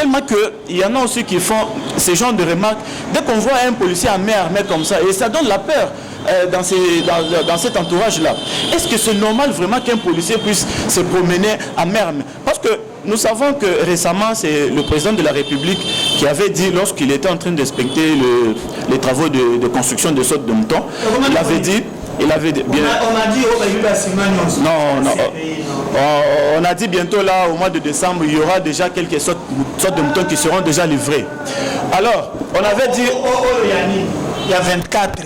tellement qu'il y en a aussi qui font ce genre de remarques. Dès qu'on voit un policier en main armée comme ça, et ça donne la peur dans cet entourage-là. Est-ce que c'est normal vraiment qu'un policier puisse se promener en main armée? Parce que nous savons que récemment, c'est le président de la République qui avait dit, lorsqu'il était en train d'inspecter les travaux de construction de sautes de mouton, il avait dit... On a dit on a dit bientôt là au mois de décembre il y aura déjà quelques sortes de moutons qui seront déjà livrés. Alors on avait dit il y a 24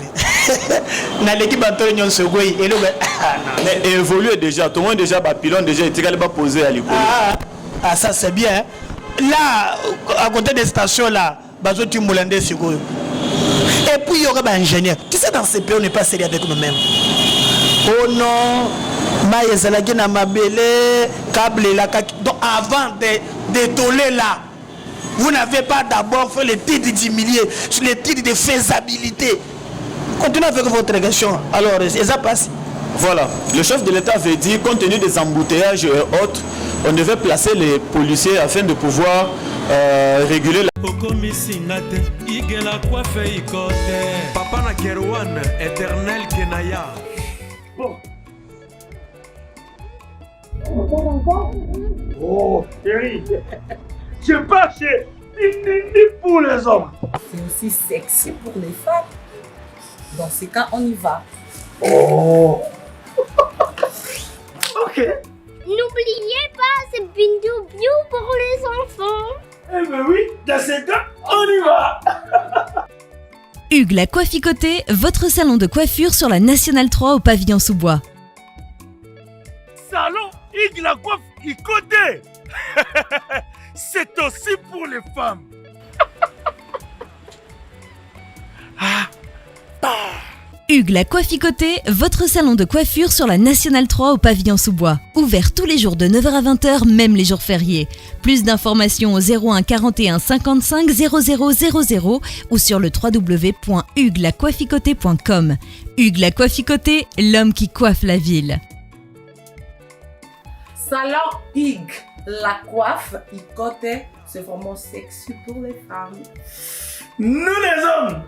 dans l'équipe Antonio Sogoi et mais évolué déjà tout le monde déjà pilon déjà était posé à l'école. Ça c'est bien là à côté des stations là bazo tu moulande Sogoi. Et puis il y aura un ingénieur. Tu sais, dans ces pays, on n'est pas sérieux avec nous-mêmes. Oh non, donc avant d'étoler là, vous n'avez pas d'abord fait les titres d'humilier, les titres de faisabilité. Continuez avec votre question. Alors, ça passe. Voilà, le chef de l'État avait dit, compte tenu des embouteillages et autres, on devait placer les policiers afin de pouvoir réguler la... Papa na Kerouan, éternel Kenaya. Bon. Oh, chérie, je pas chez ni pour les hommes. C'est aussi sexy pour les femmes. Dans ces cas, on y va. Oh. Ok. N'oubliez pas, c'est Bindou Biou pour les enfants. Eh ben oui, dans ces cas, on y va. Hugues la Coifficoté, votre salon de coiffure sur la Nationale 3 au pavillon sous-bois. Salon Hugues la Coifficoté. C'est aussi pour les femmes. Hugues la Coifficoté, votre salon de coiffure sur la Nationale 3 au pavillon sous-bois. Ouvert tous les jours de 9h à 20h, même les jours fériés. Plus d'informations au 01 41 55 00 00 ou sur le www.huguelacoifficoté.com. Hugues la Coifficoté, l'homme qui coiffe la ville. Salon Hugues la Coifficoté, c'est vraiment sexy pour les femmes. Nous les hommes,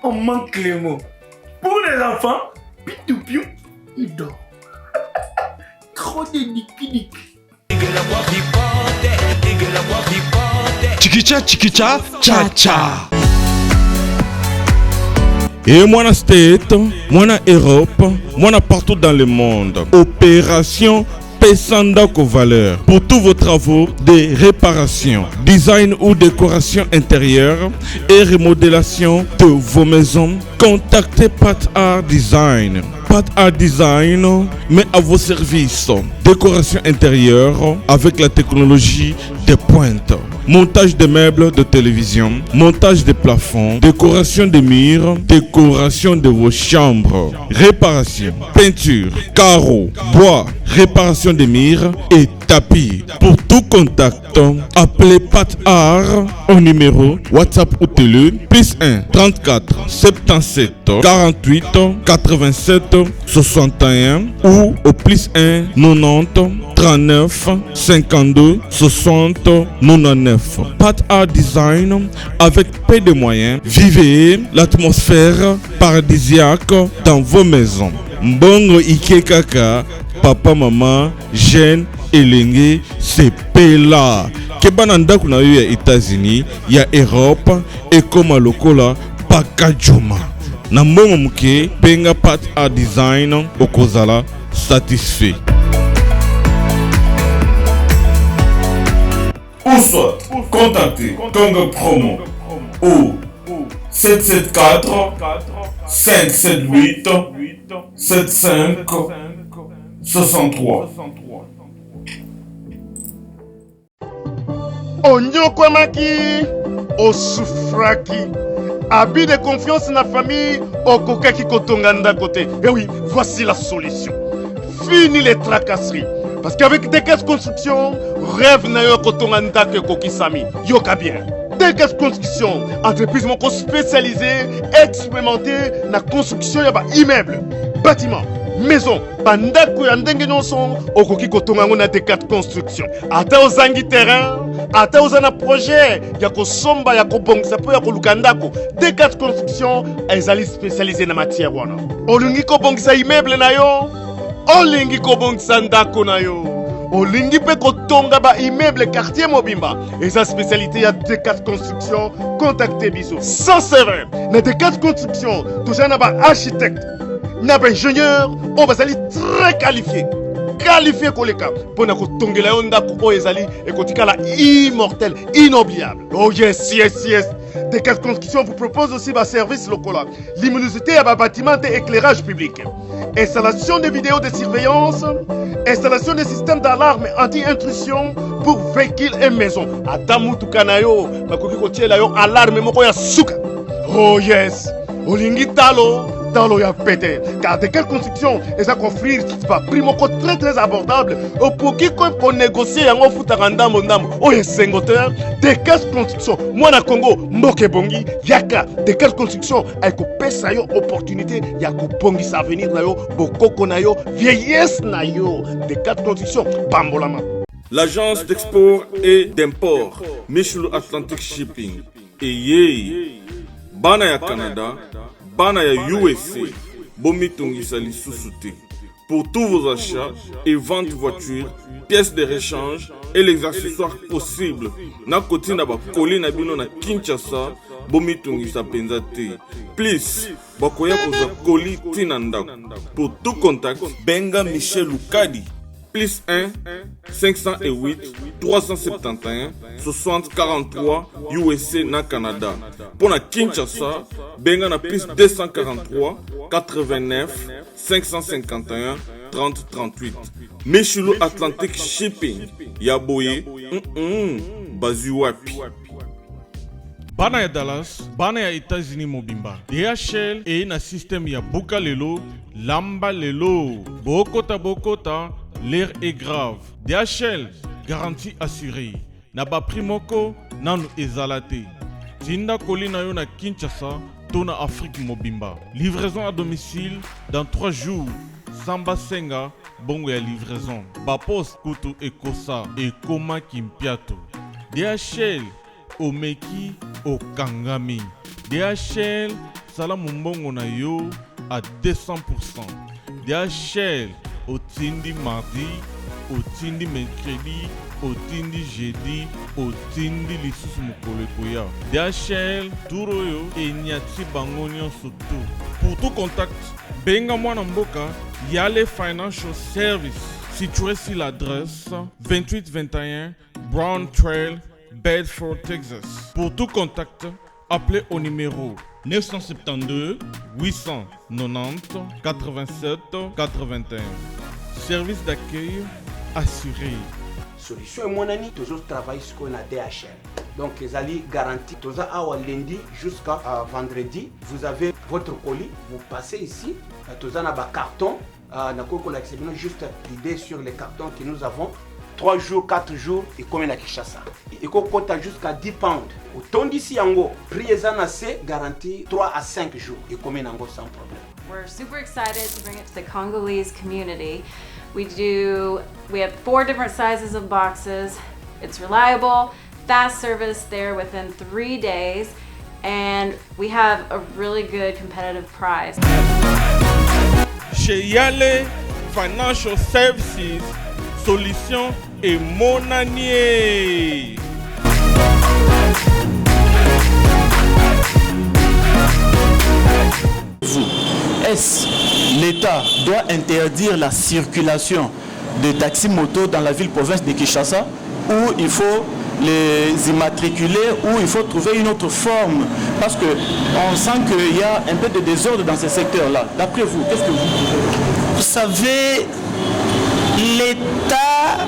on manque les mots. Pour les enfants, pitou-piou, il dort. Trop de niki-niki. Chikicha, chikicha, cha-cha. Et moi na State, moi na Europe, moi na partout dans le monde. Opération Pesandako Valeur. Pour tous vos travaux de réparation, design ou décoration intérieure et remodélation de vos maisons, contactez Pat Art Design. Pat Art Design met à vos services décoration intérieure avec la technologie de pointe. Montage de meubles de télévision, montage de plafonds, décoration des murs, décoration de vos chambres, réparation, peinture, carreaux, bois, réparation des murs et tapis. Pour tout contact, appelez Pat Art au numéro WhatsApp ou télé +1 34 77 48 87 61 ou au +1 90 39 52 60 99. Pat Art Design avec peu de moyens. Vivez l'atmosphère paradisiaque dans vos maisons. Mbongo Ike Kaka, papa, maman, jeune, elenge, c'est pela. Kebananda kuna eu ya États-Unis, ya Europe, et comme lokola Pakajuma. Na mbongo muke, penga Pat Art Design, okozala satisfait. Ou soit, contactez Congo Promo au 774 578 75 63. Onyokwamaki, osufraki. Habit de confiance dans la famille, okokaki kotonganda côté. Et oui, voici la solution. Fini les tracasseries. Parce qu'avec des caisses construction, rêve na yo kotonganda ke kokisami. Yoka bien. Des caisses construction, entreprise spécialisée, expérimentée dans la construction de immeubles, bâtiments, maison bandako ya ndenge nyonso okoki kotonga yango na D4 construction. Ata ozangi terrain, ata oza na projet ya kosomba ya kobongisa mpo ya koluka ndako, D4 construction ezali spécialisé na matière wana. Olingi kobongisa immeuble na yo, olingi kobongisa ndako na yo, olingi mpe kotonga ba immeuble quartier mobimba, eza spécialité ya D4 construction. Contactez biso sans serveur na D4 construction. Toza na ba architecte na ba ingénieur on bazali très qualifié koleka pona kotongela yo ndako oyo ezali ekotikala immortel, inoubliable. Oh yes. D4 Construction vous propose aussi ba service local, luminosité à ba bâtiment et éclairage public, installation de vidéos de surveillance, installation de systèmes d'alarme anti-intrusion pour véhicules et maisons. Adamu tukanayo bakoki kotiela yo alarme moko ya suka. Oh yes, olingi talo ya pété, car D4 Construction eza offrir pas prix moko très abordable opoki ko négocier yango futaka ndambo oyo sengoteur. D4 Construction mwana Congo mboke bongi yaka. D4 Construction ayekopesa yo opportunité ya kobongisa avenir na yo, bokoko na yo, vieillesse na yo. D4 Construction pambolama. L'agence d'export et d'import Michel Atlantic Shipping et bana ya Canada, bana ya USA, bomitungisa lisusu te. Pour tous vos achats et ventes de voitures, pièces de rechange et les accessoires possibles, na koti na ba koli na bino na Kinshasa, bomitungisa penza te. Please, bakoya koza koli tina ndako. Pour tout contact, benga Michel Lukadi. Plus 1 508 371 60 43 USA na Canada. Pour la Kinshasa, benga na plus 243 89 551 30 38. Michelo Atlantic Shipping. Yaboye, Bazuwapi. Bana ya Dallas, bana ya États-Unis mobimba. DHL et na système ya Buka lelo, Lamba lelo. Bokota, l'air est grave. DHL, garantie assurée. Naba primoko, nanu ezalate. Tinda kolina yo na Kinshasa, tona Afrique mobimba. Livraison à domicile dans 3 jours. Samba Senga, bongo ya livraison. Bapos Kutu Ekosa et Koma Kimpiato. DHL, Omeki, Okangami. DHL, Salamumbongo na yo à 200%. DHL, Otindi mardi, Otindi mercredi, Otindi jeudi, Otindi lisusu mukolekoya. DHL, Turoyo et Nyati Bangonyo surtout. Pour tout contact, benga mwana mboka, Yale Financial Service, situé sur l'adresse 2821 Brown Trail, Bedford, Texas. Pour tout contact, appelez au numéro 972 890 87 81. Service d'accueil assuré. Solution et mon ami, toujours travaille sur qu'on a DHL. Donc, les alliés garantis, tous à lundi jusqu'à vendredi, vous avez votre colis, vous passez ici, tous en a carton, juste l'idée sur les cartons que nous avons. 3 jours, 4 jours, et comme à Kinshasa. Et qu'on compte jusqu'à 10 pounds. Autant d'ici en haut, prix assez garanti 3 à 5 jours, et comme en haut sans problème. We're super excited to bring it to the Congolese community. We have 4 different sizes of boxes. It's reliable, fast service there within 3 days, and we have a really good competitive price. Chez Yale Financial Services, solution et monanier. Est-ce l'État doit interdire la circulation de taxis-motos dans la ville-province de Kinshasa, ou il faut les immatriculer, ou il faut trouver une autre forme? Parce qu'on sent qu'il y a un peu de désordre dans ce secteur-là. D'après vous, qu'est-ce que vous savez, l'État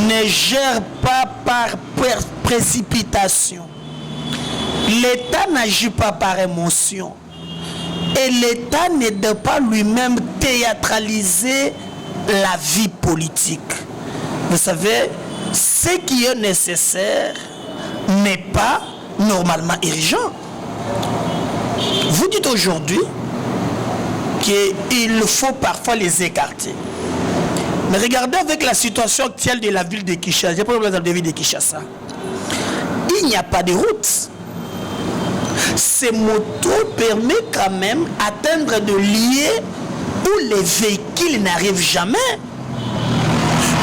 ne gère pas par précipitation. L'État n'agit pas par émotion. Et l'État ne doit pas lui-même théâtraliser la vie politique. Vous savez, ce qui est nécessaire n'est pas normalement urgent. Vous dites aujourd'hui qu'il faut parfois les écarter. Mais regardez avec la situation actuelle de la ville de Kinshasa, j'ai pris l'exemple de la ville de Kinshasa. Il n'y a pas de route. Ces motos permettent quand même d'atteindre de lieux où les véhicules n'arrivent jamais.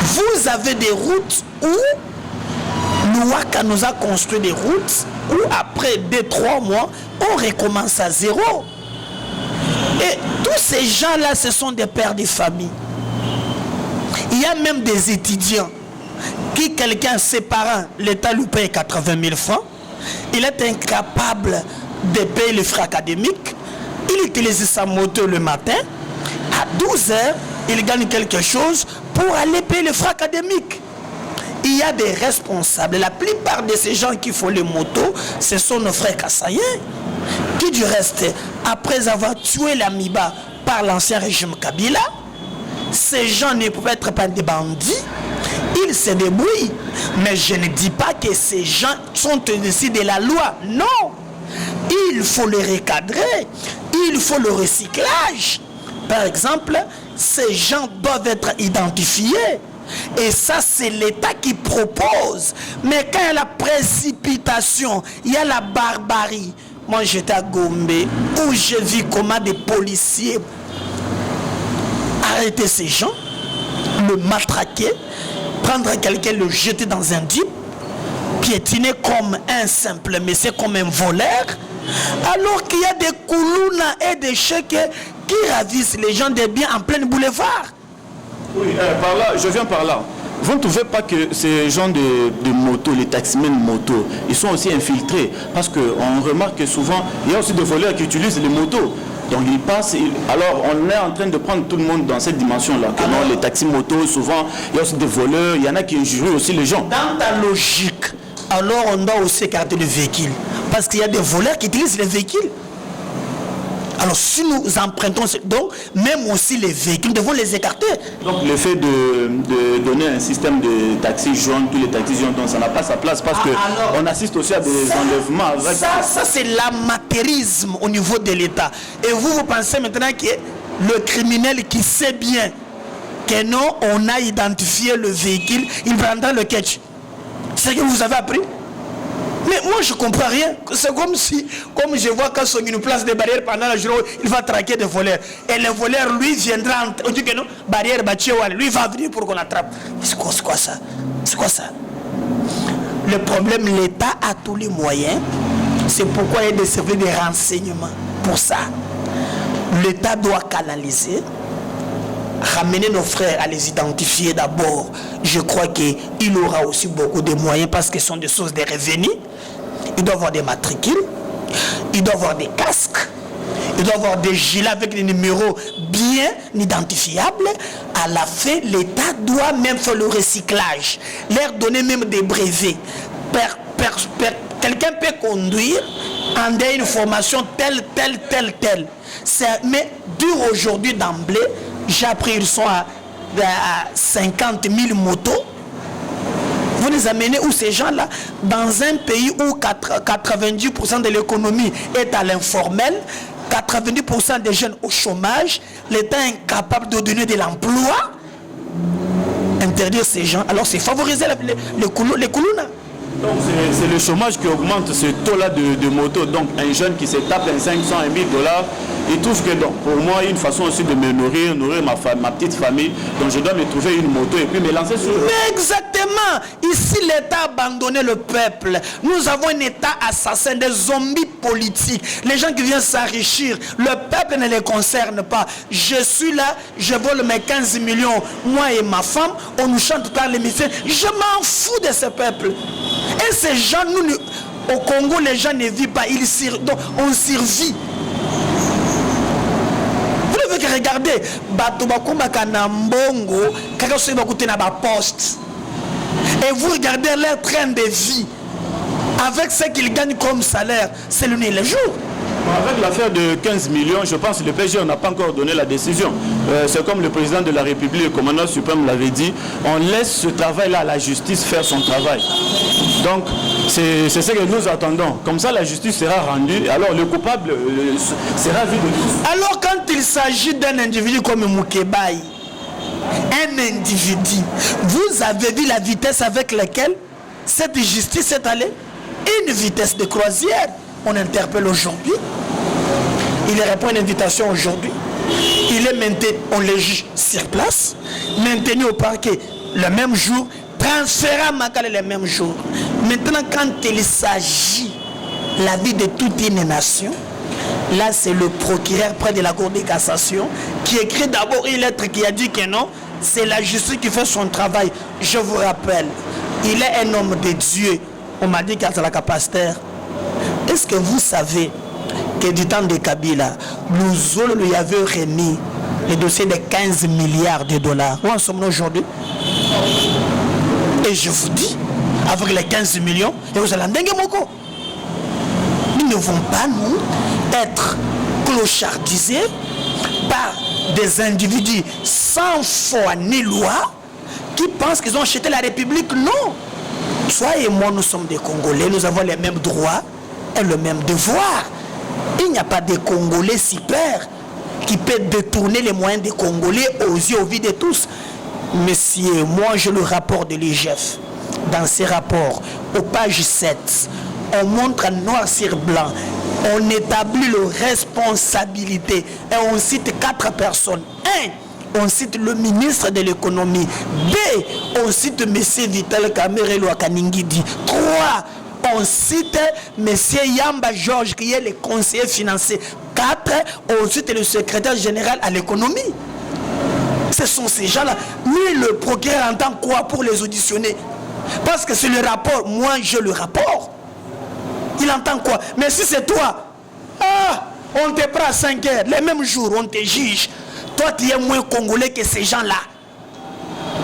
Vous avez des routes où Louaka nous a construit des routes où après 2-3 mois, on recommence à zéro. Et tous ces gens-là, ce sont des pères de famille. Il y a même des étudiants qui, quelqu'un, ses parents, l'État lui paye 80 000 francs, il est incapable de payer les frais académiques, il utilise sa moto le matin, à 12 heures, il gagne quelque chose pour aller payer les frais académiques. Il y a des responsables. La plupart de ces gens qui font les motos, ce sont nos frères kassaïens, qui du reste, après avoir tué l'Amiba par l'ancien régime Kabila, ces gens ne peuvent être pas des bandits, ils se débrouillent. Mais je ne dis pas que ces gens sont au-dessus de la loi. Non, il faut les recadrer, il faut le recyclage. Par exemple, ces gens doivent être identifiés. Et ça, c'est l'État qui propose. Mais quand il y a la précipitation, il y a la barbarie. Moi, j'étais à Gombe, où j'ai vu comment des policiers arrêter ces gens, le matraquer, prendre quelqu'un, le jeter dans un jeep, piétiner comme un simple monsieur, comme un voleur, alors qu'il y a des koulouna et des chèques qui ravissent les gens des biens en plein boulevard. Oui, par là, je viens par là. Vous ne trouvez pas que ces gens de moto, les taximens de moto, ils sont aussi infiltrés? Parce qu'on remarque que souvent, il y a aussi des voleurs qui utilisent les motos. Donc ils passent, alors on est en train de prendre tout le monde dans cette dimension-là. Que non, les taxis motos, souvent, il y a aussi des voleurs, il y en a qui injurient aussi les gens. Dans ta logique, alors on doit aussi écarter les véhicules. Parce qu'il y a des voleurs qui utilisent les véhicules. Alors si nous empruntons, donc même aussi les véhicules, nous devons les écarter. Donc le fait de donner un système de taxis jaunes, tous les taxis jaunes, donc ça n'a pas sa place parce qu'on assiste aussi à des enlèvements. Avec ça c'est l'amateurisme au niveau de l'État. Et vous pensez maintenant que le criminel qui sait bien que non, on a identifié le véhicule, il prendra le catch. C'est ce que vous avez appris? Mais moi je comprends rien. C'est comme si, comme je vois quand on une place de barrière pendant la journée, il va traquer des voleurs. Et le voleur, lui, viendra, on dit que non, barrière, lui va venir pour qu'on l'attrape. C'est quoi ça? C'est quoi ça? Le problème, l'État a tous les moyens. C'est pourquoi il y a des services de renseignement. Pour ça, l'État doit canaliser, ramener nos frères à les identifier d'abord. Je crois qu'il aura aussi beaucoup de moyens parce que ce sont des sources de revenus. Il doit avoir des matricules, il doit avoir des casques, il doit avoir des gilets avec des numéros bien identifiables. À la fin, l'État doit même faire le recyclage, leur donner même des brevets. Quelqu'un peut conduire en donner une formation telle. Mais dur aujourd'hui d'emblée, j'ai appris qu'ils sont à 50 000 motos. Vous les amenez où ces gens-là? Dans un pays où 90% de l'économie est à l'informel, 90% des jeunes au chômage, l'État est incapable de donner de l'emploi. Interdire ces gens, alors c'est favoriser les koulouna. Donc c'est le chômage qui augmente ce taux-là de moto. Donc un jeune qui se tape un 500, $1 000, il trouve que donc, pour moi, une façon aussi de me nourrir ma petite famille. Donc je dois me trouver une moto et puis me lancer sur... Mais exactement. Ici, l'État a abandonné le peuple. Nous avons un État assassin, des zombies politiques. Les gens qui viennent s'enrichir, le peuple ne les concerne pas. Je suis là, je vole mes 15 millions, moi et ma femme, on nous chante par les médecins. Je m'en fous de ce peuple. Et ces gens, nous, au Congo, les gens ne vivent pas, donc on survit. Vous devez regarder, et vous regardez leur train de vie, avec ce qu'ils gagnent comme salaire, c'est le nuit et le jour. Avec l'affaire de 15 millions, je pense que le PG n'a pas encore donné la décision. C'est comme le président de la République, le commandant suprême l'avait dit, on laisse ce travail-là à la justice faire son travail. Donc, c'est ce que nous attendons. Comme ça, la justice sera rendue, alors le coupable sera vu de tous. Alors, quand il s'agit d'un individu comme Moukebaï, un individu, vous avez vu la vitesse avec laquelle cette justice est allée? Une vitesse de croisière. On interpelle aujourd'hui. Il répond à une invitation aujourd'hui. Il est maintenu, on le juge sur place, maintenu au parquet le même jour, transféré à Makala le même jour. Maintenant, quand il s'agit de la vie de toute une nation, là, c'est le procureur près de la Cour de cassation qui écrit d'abord une lettre qui a dit que non, c'est la justice qui fait son travail. Je vous rappelle, il est un homme de Dieu. On m'a dit qu'il a la capacité. Est-ce que vous savez que du temps de Kabila, nous lui avions remis le dossier de 15 milliards de dollars? Où en sommes-nous aujourd'hui? Et je vous dis, avec les 15 millions, et vous allez en dengue moko. Nous ne devons pas, nous, être clochardisés par des individus sans foi ni loi qui pensent qu'ils ont acheté la République. Non. Toi et moi, nous sommes des Congolais, nous avons les mêmes droits et le même devoir. Il n'y a pas de Congolais super qui peut détourner les moyens des Congolais aux yeux, au vu de tous. Messieurs, moi j'ai le rapport de l'IGF. Dans ces rapports, aux pages 7, on montre noir sur blanc, on établit les responsabilités et on cite 4 personnes. 1, on cite le ministre de l'économie. 2, on cite M. Vital Kamerhe Kaningidi. 3, on cite M. Yamba Georges qui est le conseiller financier. 4, on cite le secrétaire général à l'économie. Ce sont ces gens-là. Lui, le procureur entend quoi pour les auditionner? Parce que c'est le rapport. Moi, j'ai le rapport. Il entend quoi? Mais si c'est toi, on te prend à 5 heures, les mêmes jours, on te juge. Toi, tu es moins congolais que ces gens-là.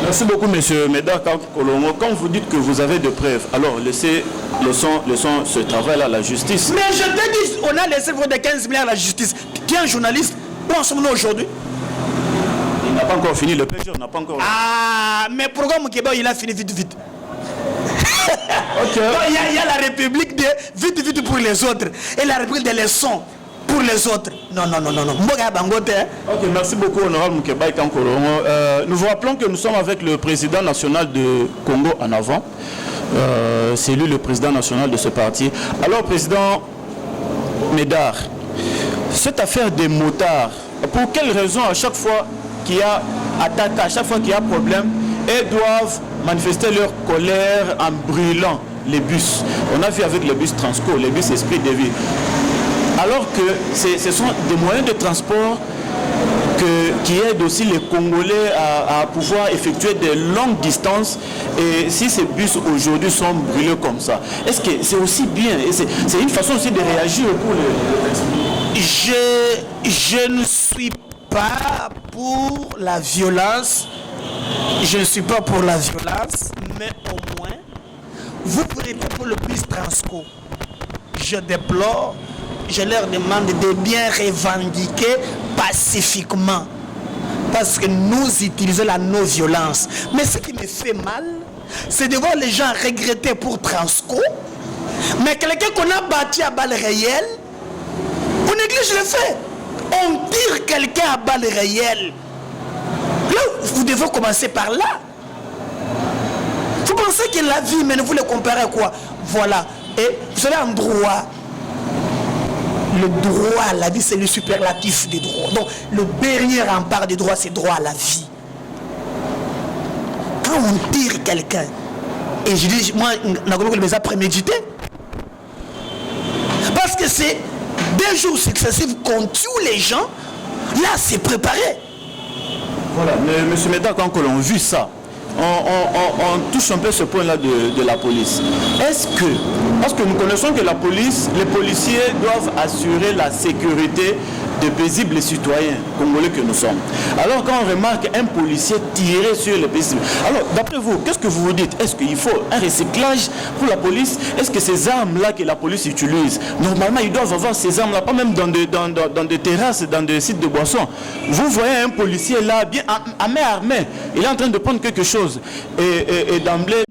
Merci beaucoup, monsieur Médard Kolongo. Quand vous dites que vous avez de preuves, alors laissons ce travail à la justice. Mais je te dis, on a laissé de 15 milliards à la justice. Tu es un journaliste. Où en sommes-nous aujourd'hui? Il n'a pas encore fini, le PG, on n'a pas encore... Ah, mais le programme Québec, il a fini vite. Okay. Il y a la République de vite pour les autres et la République des leçons pour les autres. Non. Ok, merci beaucoup, honorable Moukebaï Kankorongo. Nous vous rappelons que nous sommes avec le président national de Congo en avant. C'est lui le président national de ce parti. Alors, président Médard, cette affaire des motards, pour quelle raison à chaque fois qu'il y a attaque, à chaque fois qu'il y a problème, ils doivent manifester leur colère en brûlant les bus? On a vu avec les bus Transco, les bus Esprit de Vie. Alors que ce sont des moyens de transport qui aident aussi les Congolais à pouvoir effectuer des longues distances. Et si ces bus aujourd'hui sont brûlés comme ça, est-ce que c'est aussi bien? C'est une façon aussi de réagir pour les... Je ne suis pas pour la violence. Je ne suis pas pour la violence, mais au moins, vous prenez pour le bus Transco. Je déplore, je leur demande de bien revendiquer pacifiquement. Parce que nous utilisons la non-violence. Mais ce qui me fait mal, c'est de voir les gens regretter pour Transco. Mais quelqu'un qu'on a battu à balles réelles, on néglige le fait. On tire quelqu'un à balles réelles. Là, vous devez commencer par là. Vous pensez que la vie, mais vous le comparez à quoi? Voilà. Et vous avez un droit. Le droit à la vie, c'est le superlatif des droits. Donc, le dernier rempart des droits, c'est le droit à la vie. Quand on tire quelqu'un, et je dis, moi, je les ai prémédités. Parce que c'est 2 jours successifs qu'on tue les gens. Là, c'est préparé. Voilà, mais M. Médard, quand on a vu ça, on touche un peu ce point-là de la police. Parce que nous connaissons que la police, les policiers doivent assurer la sécurité de paisibles citoyens congolais que nous sommes. Alors quand on remarque un policier tirer sur les paisibles, alors d'après vous, qu'est-ce que vous vous dites? Est-ce qu'il faut un recyclage pour la police? Est-ce que ces armes-là que la police utilise, normalement ils doivent avoir ces armes-là, pas même dans des terrasses, dans des sites de boissons. Vous voyez un policier là, bien à main armée, il est en train de prendre quelque chose et d'emblée.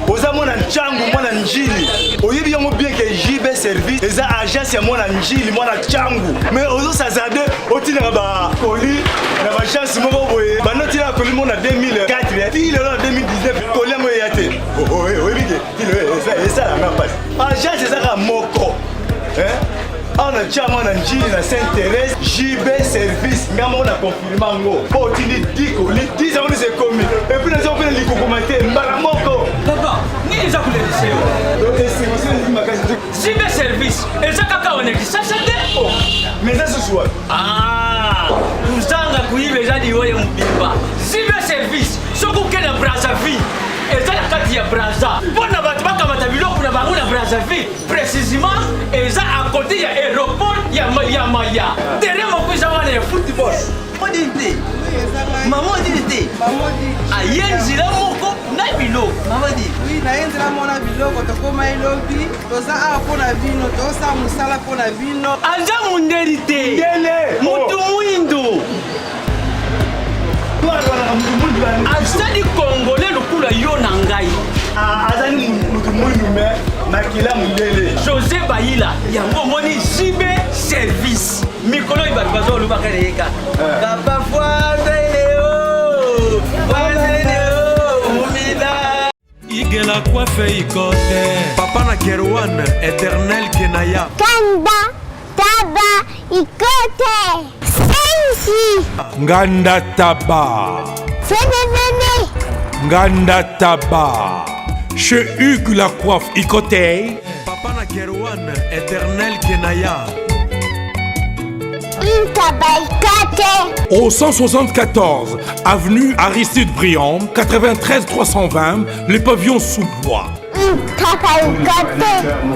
oza mwana nchangu mwana njili oyebi yango bien que JB service eza agence ya mwana njili mwana changu mais ozo sazade otinaka ba koli na ba chance moko boye banoti na koli mona 2004 il est là 2019 koli yango ya te oyebi ke il ça la passe agence eza moko on a déjà mon njili na Sainte-Thérèse JB service ngamo na confirmer ngo po tini diko li 10 ans c'est commis et puis les gens veulent likokomate mbala moko papa ni eza kule liseo JB service eza kaka wana kisasade mais ça ce soir usanga kuibe jadi wewe mbimba JB service soko kena Brazzaville eza na kati ya Brazza mpona bato bakamata biloko na bango na Brazzaville précisément eza à côté ya aéroport ya Maya terrain moko eza wana ya football odinte maman odinte ayenzila moko na biloko maman di oui nayenzela mona biloko tokoma elobi toza awa mpona vino tosa mosala mpona vino aza mundeli te mutu mwindu azali congolais lokula yo na ngai azali mutu mwindu me makila mundele José Bayila yango moni JB service mikolo ibatu bazolobaka leyeka papa foiseleo mumida igela coiffe ikote papa na Kerwan éternel kenaya Kanda taba ikote sensi nganda taba Fenenene nganda taba chez Hugues la coiffe ikote papa na Kerwan éternel kenaya Au 174 avenue Aristide Briand, 93 320, les pavillons sous bois.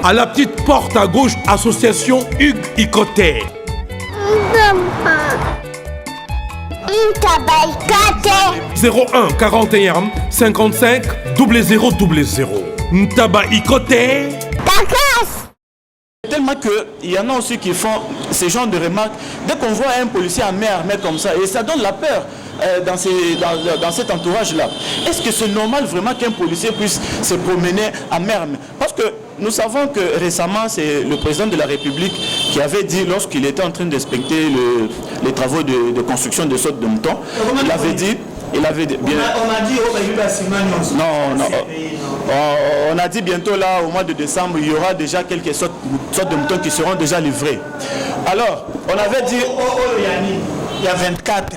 À la petite porte à gauche, association Hugues Ikoté. 01 41 55 0000. Ntaba Ikoté. Tellement qu'il y en a aussi qui font ce genre de remarques. Dès qu'on voit un policier en main armée comme ça, et ça donne la peur dans cet entourage-là. Est-ce que c'est normal vraiment qu'un policier puisse se promener en main armée? Parce que nous savons que récemment, c'est le président de la République qui avait dit, lorsqu'il était en train d'inspecter les travaux de construction de sautes de mouton, il avait dit bien... On a dit non. On a dit bientôt là, au mois de décembre, il y aura déjà quelques sortes de moutons qui seront déjà livrés. Alors, on avait dit... Il y a 24.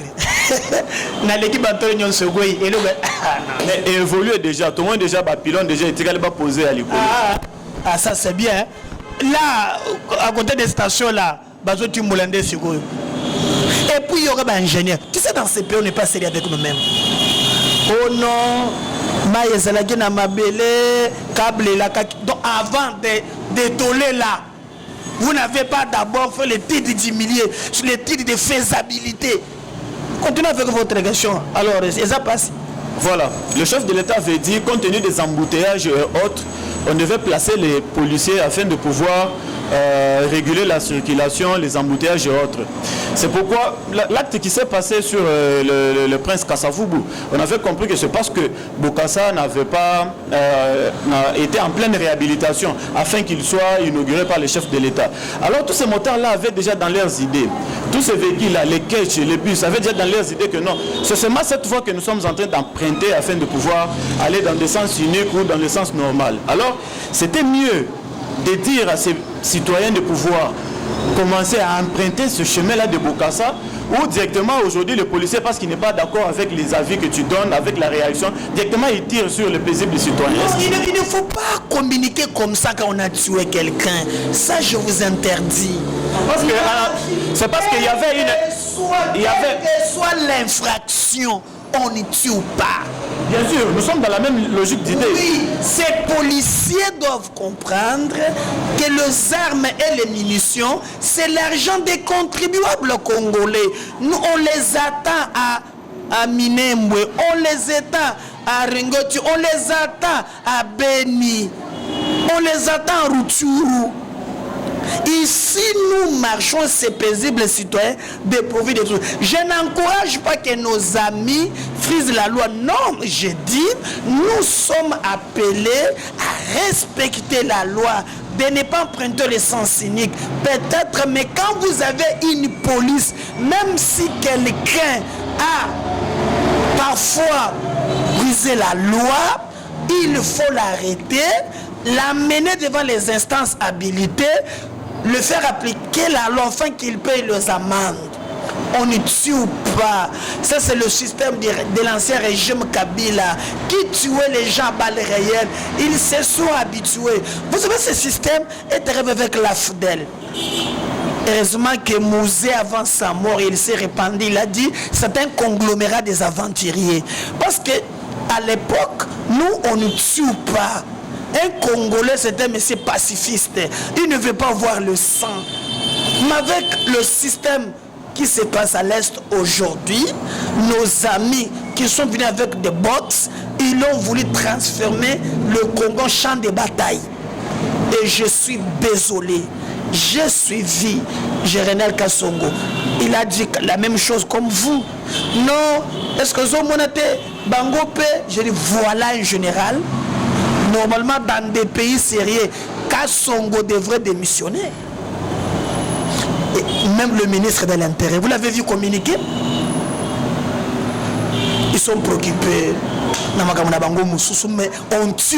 Mais évolué déjà, tout le monde déjà, pilon déjà, il va poser à l'école. Ah, ça c'est bien. Là, à côté des stations là, tu me l'as dit. Et puis il y aura un ingénieur. Tu sais, dans ces pays, on n'est pas sérieux avec nous-mêmes. Oh non, donc avant de toller là, vous n'avez pas d'abord fait le titre d'humilier, le titre de faisabilité. Continuez avec votre question. Alors, ça passe. Voilà, le chef de l'État avait dit, compte tenu des embouteillages et autres, on devait placer les policiers afin de pouvoir réguler la circulation, les embouteillages et autres. C'est pourquoi l'acte qui s'est passé sur le prince Kassavubu, on avait compris que c'est parce que Bokassa n'avait pas été en pleine réhabilitation afin qu'il soit inauguré par le chef de l'État. Alors tous ces motards-là avaient déjà dans leurs idées, tous ces véhicules-là, les caisses, les bus, avaient déjà dans leurs idées que non, c'est seulement cette fois que nous sommes en train d'emprunter afin de pouvoir aller dans le sens unique ou dans le sens normal. Alors c'était mieux de dire à ces citoyens de pouvoir commencer à emprunter ce chemin-là de Bokassa, ou directement aujourd'hui le policier, parce qu'il n'est pas d'accord avec les avis que tu donnes, avec la réaction, directement il tire sur le paisible citoyen. Il ne faut pas communiquer comme ça quand on a tué quelqu'un. Ça, je vous interdis. C'est parce qu'il y avait une... Soit l'infraction, on ne tue pas. Bien sûr, nous sommes dans la même logique d'idée. Oui, ces policiers doivent comprendre que les armes et les munitions, c'est l'argent des contribuables congolais. Nous, on les attend à Minembwe, on les attend à Ringoti, on les attend à Beni, on les attend à Rutshuru. Ici, nous marchons, ces paisibles citoyens dépourvus de tout. Je n'encourage pas que nos amis frisent la loi. Non, je dis, nous sommes appelés à respecter la loi, de ne pas emprunter le sens cynique. Peut-être, mais quand vous avez une police, même si quelqu'un a parfois brisé la loi, il faut l'arrêter, l'amener devant les instances habilitées, le faire appliquer la loi afin qu'il paye les amendes. On ne tue pas. Ça, c'est le système de l'ancien régime Kabila qui tuait les gens à balles réelles. Ils se sont habitués. Vous savez, ce système est arrivé avec la FDL. Heureusement que Mouzé, avant sa mort, il s'est répandu. Il a dit c'est un conglomérat des aventuriers. Parce que à l'époque, nous, on ne tue pas. Un Congolais, c'est un monsieur pacifiste. Il ne veut pas voir le sang. Mais avec le système qui se passe à l'Est aujourd'hui, nos amis qui sont venus avec des bottes, ils ont voulu transformer le Congo en champ de bataille. Et je suis désolé. J'ai suivi Général Kassongo. Il a dit la même chose comme vous. Non, est-ce que vous avez Bangope? Je dis voilà un général. Normalement, dans des pays sérieux, Kassongo devrait démissionner. Et même le ministre de l'Intérieur, vous l'avez vu communiquer? Ils sont préoccupés. Mais on tue.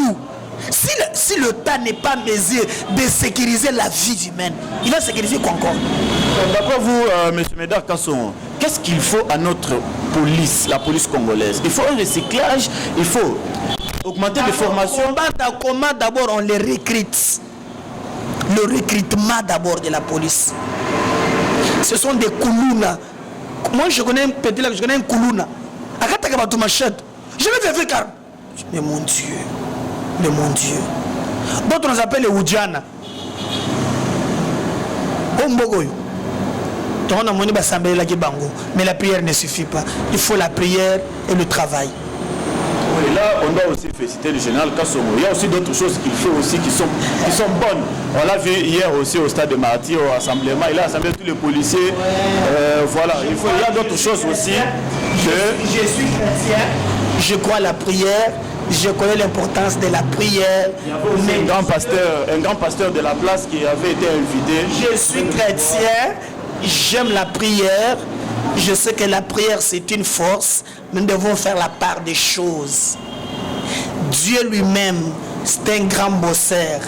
Si l'État n'est pas mesure de sécuriser la vie humaine, il va sécuriser quoi encore? D'après vous, M. Médard Kassongo, qu'est-ce qu'il faut à notre police, la police congolaise? Il faut un recyclage, il faut augmenter les formations. Comment d'abord on les recrute? Le recrutement d'abord de la police. Ce sont des koulouna. Moi je connais un petit là, je connais un koulouna. Je vais faire car. Mais mon Dieu. Mais mon Dieu. D'autres nous appellent les Oudjana. Mais la prière ne suffit pas. Il faut la prière et le travail. Et là, on doit aussi féliciter le général Kassongo. Il y a aussi d'autres choses qu'il fait aussi qui sont bonnes. On l'a vu hier aussi au stade de Marty, au rassemblement. Il a assemblé tous les policiers. Voilà, il y a d'autres choses aussi. Je suis chrétien. Je crois à la prière. Je connais l'importance de la prière. Il y avait aussi un grand pasteur de la place qui avait été invité. Je suis chrétien. J'aime la prière. Je sais que la prière c'est une force, mais nous devons faire la part des choses. Dieu lui-même, c'est un grand bosseur.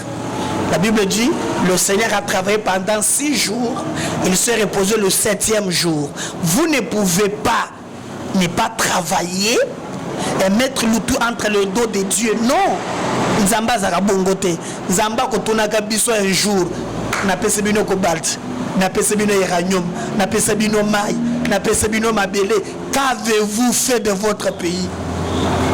La Bible dit, le Seigneur a travaillé pendant 6 jours, il s'est reposé le 7e jour. Vous ne pouvez pas ne pas travailler et mettre l'outil entre le dos de Dieu. Non, Nzamba Zarabongote, Nzamba Kotonaka Biso un jour, n'a pas se bino cobalt, n'a pas se bino uranium, n'a pas se bino maï. Qu'avez-vous fait de votre pays?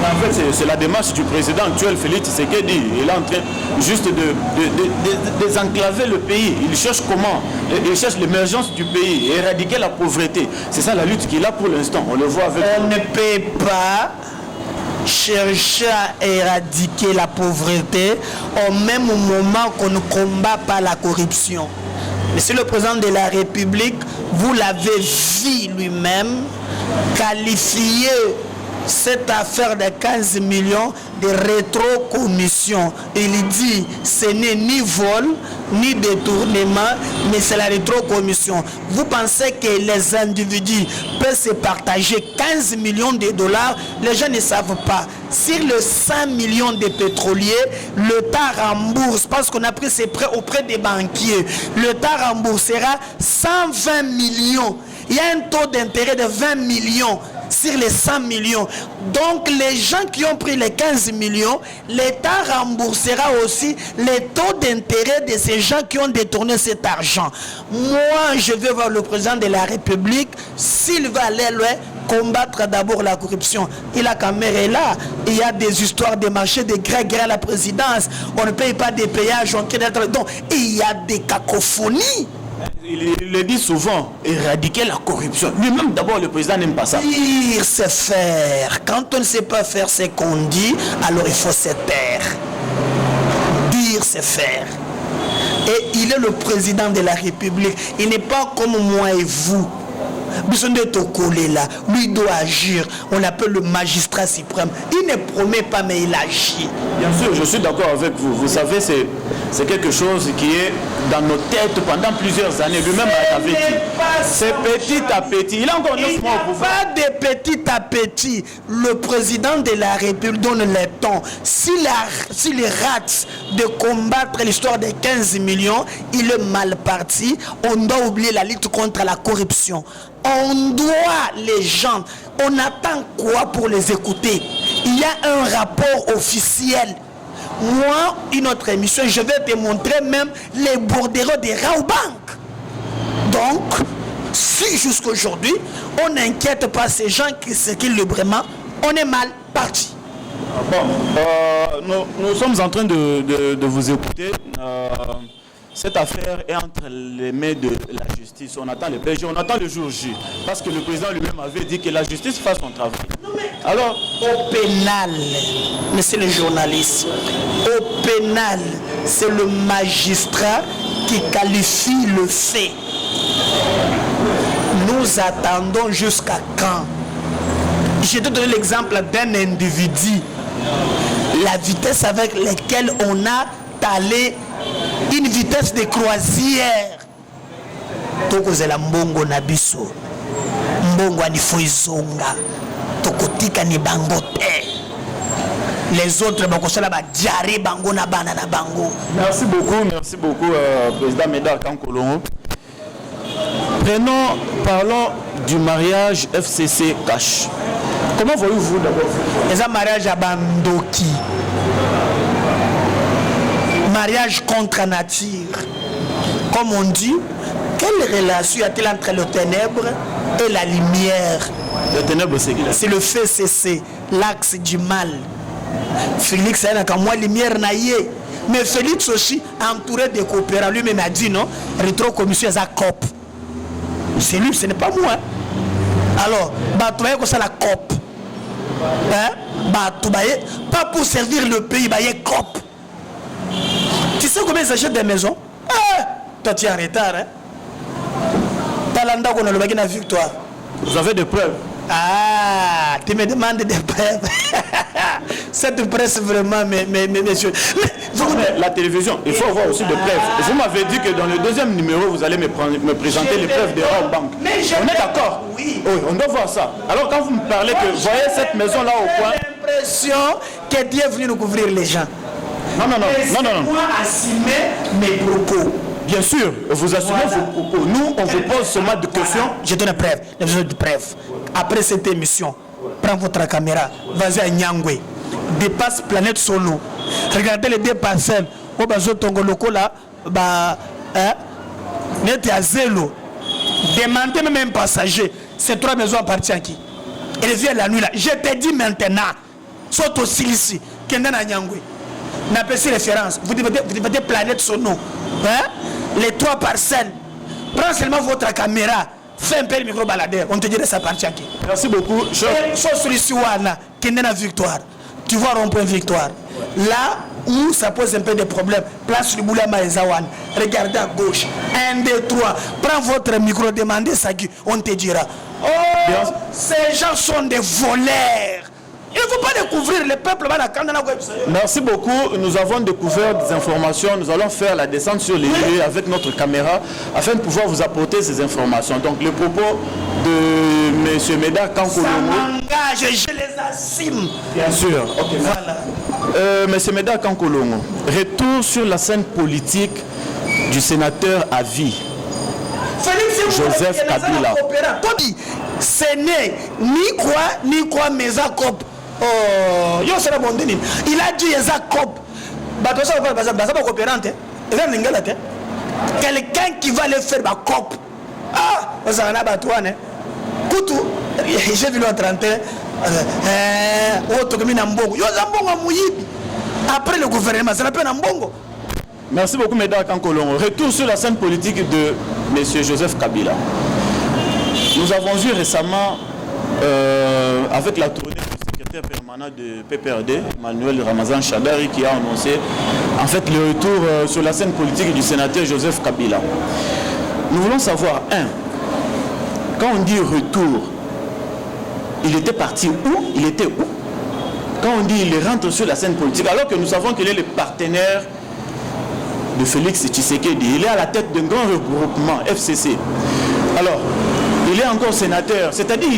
En fait, c'est la démarche du président actuel, Félix Tshisekedi. Il est en train juste de désenclaver le pays. Il cherche comment? Il cherche l'émergence du pays, éradiquer la pauvreté. C'est ça la lutte qu'il a pour l'instant. On le voit avec... On ne peut pas chercher à éradiquer la pauvreté au même moment qu'on ne combat pas la corruption. Monsieur le président de la République, vous l'avez vu lui-même qualifier cette affaire de 15 millions de rétrocommission. Il dit ce n'est ni vol, ni détournement, mais c'est la rétrocommission. Vous pensez que les individus peuvent se partager 15 millions de dollars? Les gens ne savent pas. Sur les 5 millions de pétroliers, l'État rembourse, parce qu'on a pris ses prêts auprès des banquiers, l'État remboursera 120 millions. Il y a un taux d'intérêt de 20 millions sur les 100 millions. Donc les gens qui ont pris les 15 millions, l'État remboursera aussi les taux d'intérêt de ces gens qui ont détourné cet argent. Moi, je vais voir le président de la République, s'il va aller loin, combattre d'abord la corruption. Et la caméra est là. Il y a des histoires de marché, des gré à la présidence. On ne paye pas des péages. Donc, il y a des cacophonies. Il le dit souvent, éradiquer la corruption. Lui-même, d'abord, le président n'aime pas ça. Dire, c'est faire. Quand on ne sait pas faire ce qu'on dit, alors il faut se taire. Dire, c'est faire. Et il est le président de la République. Il n'est pas comme moi et vous. Besoin de te coller là. Lui doit agir. On l'appelle le magistrat suprême. Il ne promet pas, mais il agit. Bien sûr, je suis d'accord avec vous. Vous savez, c'est quelque chose qui est dans nos têtes pendant plusieurs années. Lui-même avait dit. C'est petit à petit. Il a encore 9 mois au pouvoir. Pas de petit à petit. Le président de la République donne le temps. S'il rate de combattre l'histoire des 15 millions, il est mal parti. On doit oublier la lutte contre la corruption. On doit les gens. On attend quoi pour les écouter? Il y a un rapport officiel. Moi, une autre émission, je vais te montrer même les bordereaux des Raobank. Donc, si jusqu'aujourd'hui, on n'inquiète pas ces gens qui circulent librement, on est mal parti. Bon, nous sommes en train de vous écouter. Cette affaire est entre les mains de la justice. On attend le PJ, on attend le jour J. Parce que le président lui-même avait dit que la justice fasse son travail. Alors, au pénal, mais c'est le journaliste. Au pénal, c'est le magistrat qui qualifie le fait. Nous attendons jusqu'à quand? Je te donne l'exemple d'un individu. La vitesse avec laquelle on a talé une vitesse de croisière. Tokozela mbongo na biso. Mbongo anifo izonga. Tokotika ni bango te. Les autres bakosala ba diarrhée bango na bana na bango. Merci beaucoup, président Médard Kankolongo. Parlons du mariage FCC Cash. Comment voyez-vous d'abord? C'est un mariage à Bandoki. Mariage contre nature. Comme on dit, quelle relation y a-t-il entre le ténèbre et la lumière? Le ténèbre, c'est qui? C'est le FCC, l'axe du mal. Félix a dit moi lumière naïe. Mais Félix aussi, entouré de coopérants, lui-même a dit non, rétro-commission est à COP. C'est lui, ce n'est pas moi. Alors, Batouaye, c'est la COP. Pas pour servir le pays, bah, il y a COP. Tu sais combien ils achètent des maisons? Toi, tu es en retard. Talanda, on a le bagage de victoire. Vous avez des preuves? Ah, tu me demandes des preuves. Cette presse vraiment, mais messieurs. Mais la télévision, il faut avoir aussi des preuves. Vous m'avez dit que dans le deuxième numéro, vous allez me présenter les preuves des Raobank. On est d'accord? Oui. On doit voir ça. Alors quand vous me parlez que vous voyez cette maison-là au coin... J'ai l'impression que Dieu est venu nous couvrir les gens. Non. Moi, assumer mes propos. Bien sûr, vous assumez vos propos. Nous, on vous pose seulement des questions. Je donne une preuve. J'ai besoin de preuves. Après cette émission, prends votre caméra, vas-y à Nyangwe. Dépasse Planète Solo. Regardez les deux parcelles. Au bazo tongo loko là, net à zéro. Demandez même un passager. Ces 3 maisons appartiennent à qui? Et vient la nuit là. Je te dis maintenant, saute au Silici, Kenda na Nyangwe. N'appelez référence. Vous devez Planète Sono. Les 3 parcelles. Prends seulement votre caméra. Fais un peu le micro baladeur. On te dirait ça appartient à qui? Merci beaucoup. Victoire. Tu vois rond-point Victoire. Là où ça pose un peu de problème. Place le boulot Maïzawan. Regardez à gauche. 1, 2, 3. Prends votre micro. Demandez ça. On te dira. Oh, ces gens sont des voleurs. Il ne faut pas découvrir le peuple. Merci beaucoup. Nous avons découvert des informations. Nous allons faire la descente sur les lieux avec notre caméra afin de pouvoir vous apporter ces informations. Donc le propos de M. Médard Kankolongo. Ça m'engage, je les assume. Bien sûr. Okay. Voilà. M. Médard Kankolongo, retour sur la scène politique du sénateur à vie. Joseph Kabila. Ce n'est ni quoi mais à COP. Oh, il a dit les COP. Quelqu'un qui va les faire COP. Ah, vous en avez Koutou, j'ai vu le 31. Après le gouvernement, ça n'a pas Nambongo. Merci beaucoup, Médard Kankolongo. Retour sur la scène politique de M. Joseph Kabila. Nous avons vu récemment, avec la tournée du secrétaire permanent de PPRD, Emmanuel Ramazan Shadari, qui a annoncé en fait le retour sur la scène politique du sénateur Joseph Kabila. Nous voulons savoir, quand on dit retour, il était parti où? Il était où? Quand on dit il rentre sur la scène politique, alors que nous savons qu'il est le partenaire de Félix Tshisekedi, il est à la tête d'un grand regroupement, FCC. Alors, il est encore sénateur, c'est-à-dire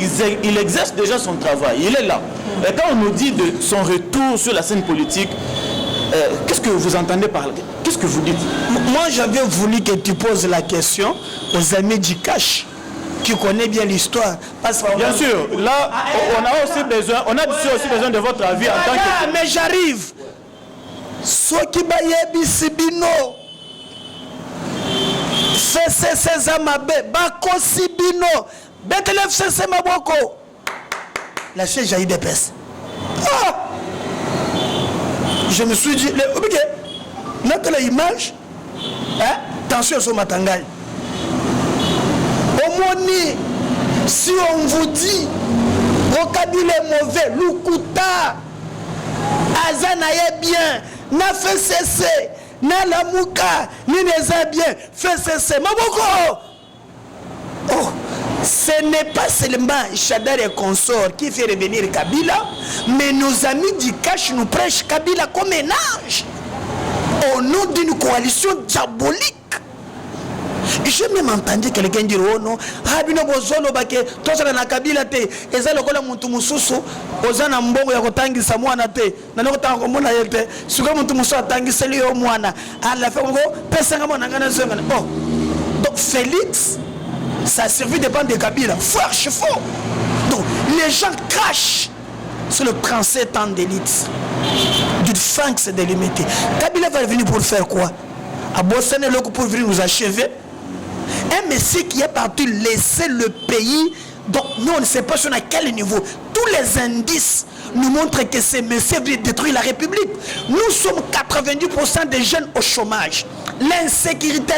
il exerce déjà son travail, il est là. Et quand on nous dit de son retour sur la scène politique, qu'est-ce que vous entendez par là? Qu'est-ce que vous dites? Moi, j'avais voulu que tu poses la question aux amis du cash, qui connaissent bien l'histoire. Bien sûr, là, on a aussi besoin de votre avis en tant que... Mais j'arrive. Soki bayebi sibino FCC zamabe bako sibino betele FCC maboko la chaise jaillit des pèses. Je me suis dit notre image attention sur Matangal Omoni, si on vous dit Kabila est mauvais, Lukuta Azana est bien, n'a fait cesser, n'a la mouka, ni les a bien, fait cesser. Maboko! Oh, ce n'est pas seulement Chadar et consorts qui fait revenir Kabila, mais nos amis du cash nous prêchent Kabila comme un ange, au nom d'une coalition diabolique. J'ai même entendu quelqu'un dire oh non, Rabino Bozolo Bake, Tosana na Kabila te, Ezalo Kola Muntumususu, Ozana Mbongo ya Kotangi Samuana te, Nanokota Komona Yete, Suga Muntumusu Atangi Selio Moana, à la fin, Pesanga Monangana Zengana. Oh, donc Félix, ça servi dépend de Kabila, faux, faux. Donc les gens crachent sur le français temps d'élite, du Franks délimité. Kabila va venir pour faire quoi? À Bossane, le coup pour venir nous achever. Un messie qui est parti laisser le pays, donc nous on ne sait pas sur quel niveau. Tous les indices nous montrent que ces messieurs veulent détruire la République. Nous sommes 90% des jeunes au chômage. L'insécurité,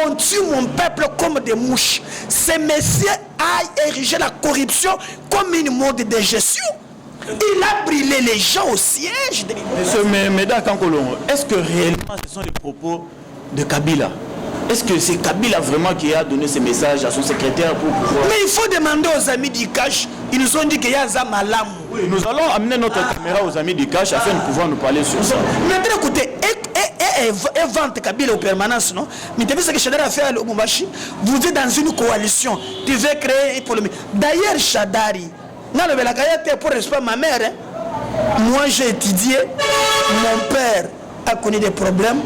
on tue mon peuple comme des mouches. Ces messieurs a érigé la corruption comme une mode de gestion. Il a brûlé les gens au siège. Monsieur Médard Kankolongo, est-ce que réellement ce sont les propos de Kabila? Est-ce que c'est Kabila vraiment qui a donné ces messages à son secrétaire pour pouvoir... Mais il faut demander aux amis du cash. Ils nous ont dit qu'il y a un Zamalam. Oui, nous allons amener notre caméra aux amis du cash afin de pouvoir nous parler sur ça. Maintenant, écoutez, et vente Kabila aux permanences, non? Mais tu as vu ce que Chadar a fait à Lubumbashi? Vous êtes dans une coalition. Tu veux créer une polémique. D'ailleurs, Chadari, pour respect ma mère, moi j'ai étudié, mon père a connu des problèmes.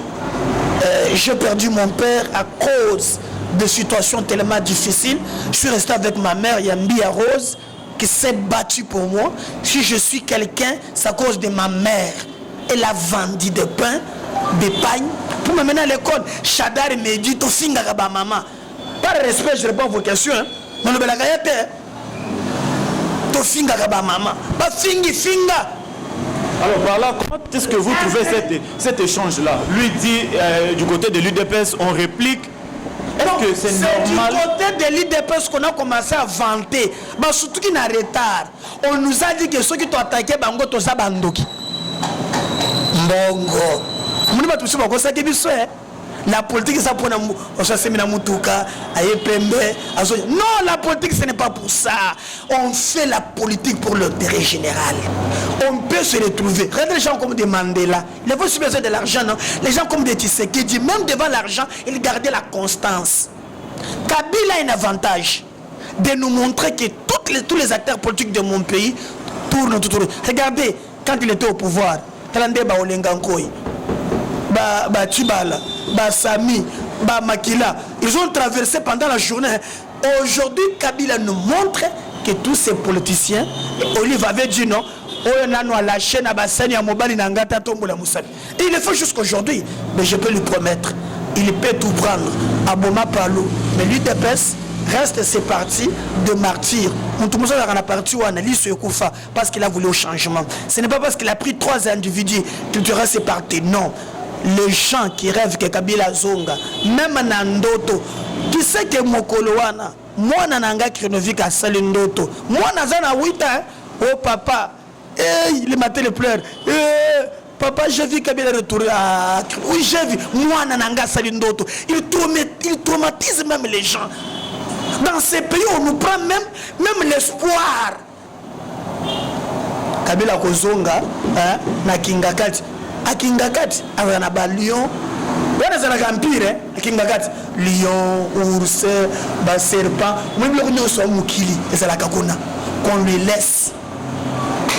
J'ai perdu mon père à cause de situations tellement difficiles. Je suis resté avec ma mère, Yambi Rose, qui s'est battue pour moi. Si je suis quelqu'un, c'est à cause de ma mère. Elle a vendu des pains, des pagnes, pour me mener à l'école. Chadar me dit, tu finga ba maman. Par respect, je réponds à vos questions. Mais le belagayate, tu finga ba maman. Pas fingi finga. Alors par là, comment est-ce que vous trouvez cet échange-là? Lui dit du côté de l'UDPS, on réplique. Est-ce que c'est normal? Du côté de l'UDPS qu'on a commencé à vanter. Bah, surtout qu'il y a un retard. On nous a dit que ceux qui t'ont attaqué, Bango, tout ça, Bandoki. Bongo. La politique, ça pour nous. Non, la politique, ce n'est pas pour ça. On fait la politique pour l'intérêt général. On peut se retrouver. Regardez les gens comme des Mandela. Il faut besoin de l'argent, non? Les gens comme des Tshisekedi, même devant l'argent, ils gardaient la constance. Kabila a un avantage de nous montrer que tous les acteurs politiques de mon pays tournent autour. Regardez, quand il était au pouvoir, Talande Baolengankoi, Tibala, Sami, Makila, ils ont traversé pendant la journée. Aujourd'hui, Kabila nous montre que tous ces politiciens, Olive avait dit non, il le fait jusqu'aujourd'hui, mais je peux lui promettre, il peut tout prendre. Aboma Palo, mais l'UDPS, reste ses partis de martyrs. Moutoumoussa a parti ou analyse Koufa parce qu'il a voulu au changement. Ce n'est pas parce qu'il a pris 3 individus qu'il te reste ses partis. Non. Les gens qui rêvent que Kabila Zonga, même Nandoto, qui sait que Mokolowana, moi Nananga Krenovika Salindoto, moi Nazana 8 ans, oh papa, le matin le pleure, papa j'ai vu Kabila retourner à... Oui j'ai vu, moi Nananga Salindoto, il traumatise même les gens. Dans ces pays on nous prend même l'espoir. Kabila Kozonga, na Kingakati. À Kingakati, avec un lion, c'est un empire, à Kingakati, lion, ours, serpent, même le lion soit moukili, et c'est la kakuna. Qu'on lui laisse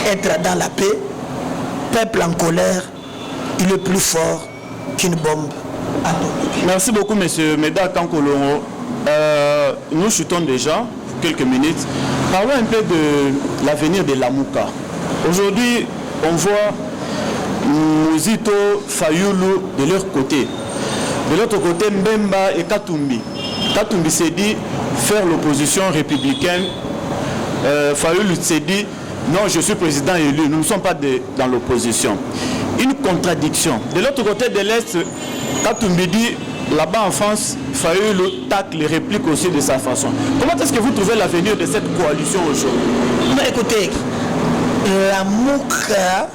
être dans la paix, peuple en colère, il est plus fort qu'une bombe atomique. Merci beaucoup, monsieur Meda Kankolongo. Nous chutons déjà quelques minutes. Parlons un peu de l'avenir de Lamuka. Aujourd'hui, on voit Mouzito, Fayoulou de leur côté. De l'autre côté, Mbemba et Katumbi. Katumbi s'est dit faire l'opposition républicaine. Fayoulou s'est dit non, je suis président élu, nous ne sommes pas dans l'opposition. Une contradiction. De l'autre côté de l'Est, Katumbi dit là-bas en France, Fayoulou tacle les répliques aussi de sa façon. Comment est-ce que vous trouvez l'avenir de cette coalition aujourd'hui? Écoutez, la Mouka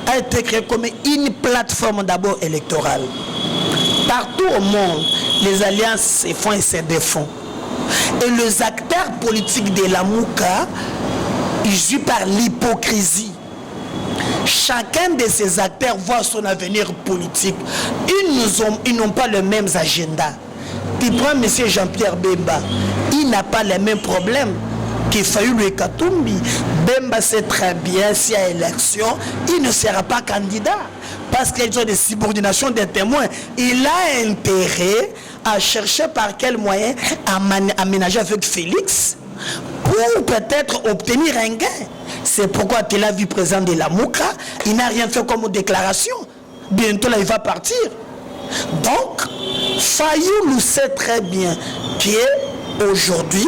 a été créée comme une plateforme d'abord électorale. Partout au monde, les alliances se font et se défont. Et les acteurs politiques de la Mouka, ils jouent par l'hypocrisie. Chacun de ces acteurs voit son avenir politique. Ils n'ont pas les mêmes agendas. Tu prends M. Jean-Pierre Bemba, il n'a pas les mêmes problèmes qu'il Fayoulou et Katumbi. Bemba sait très bien s'il y a élection, il ne sera pas candidat. Parce qu'ils ont des subordinations des témoins. Il a intérêt à chercher par quel moyen aménager avec Félix pour peut-être obtenir un gain. C'est pourquoi tu l'as vu président de la Mouka, il n'a rien fait comme déclaration. Bientôt là, il va partir. Donc, Fayoulou sait très bien qu'aujourd'hui,